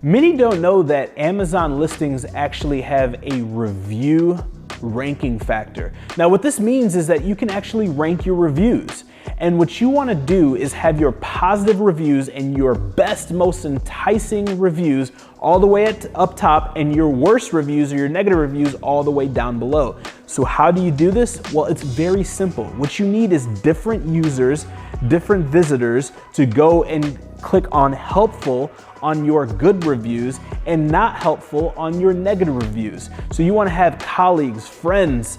Many don't know that Amazon listings actually have a review ranking factor. Now, what this means is that you can actually rank your reviews. And what you want to do is have your positive reviews and your best, most enticing reviews all the way up top, and your worst reviews or your negative reviews all the way down below. So how do you do this? Well, it's very simple. What you need is different users, different visitors to go and click on helpful on your good reviews and not helpful on your negative reviews. So you want to have colleagues, friends,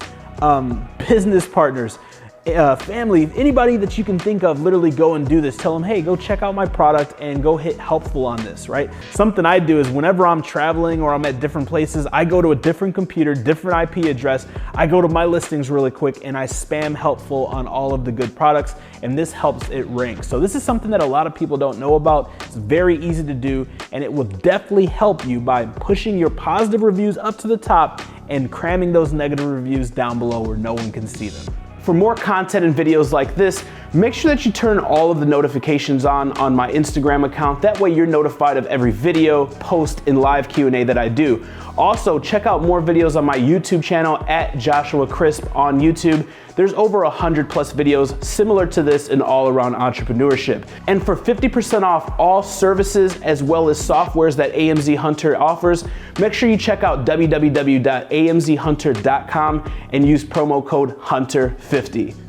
business partners, family, anybody that you can think of, literally go and do this. Tell them, hey, go check out my product and go hit helpful on this, right? Something I do is whenever I'm traveling or I'm at different places, I go to a different computer, different IP address. I go to my listings really quick and I spam helpful on all of the good products, and this helps it rank. So this is something that a lot of people don't know about. It's very easy to do, and it will definitely help you by pushing your positive reviews up to the top and cramming those negative reviews down below where no one can see them. For more content and videos like this, make sure that you turn all of the notifications on my Instagram account. That way you're notified of every video, post, and live Q&A that I do. Also, check out more videos on my YouTube channel at Joshua Crisp on YouTube. There's over 100 plus videos similar to this in all around entrepreneurship. And for 50% off all services as well as softwares that AMZ Hunter offers, make sure you check out www.amzhunter.com and use promo code HUNTER50.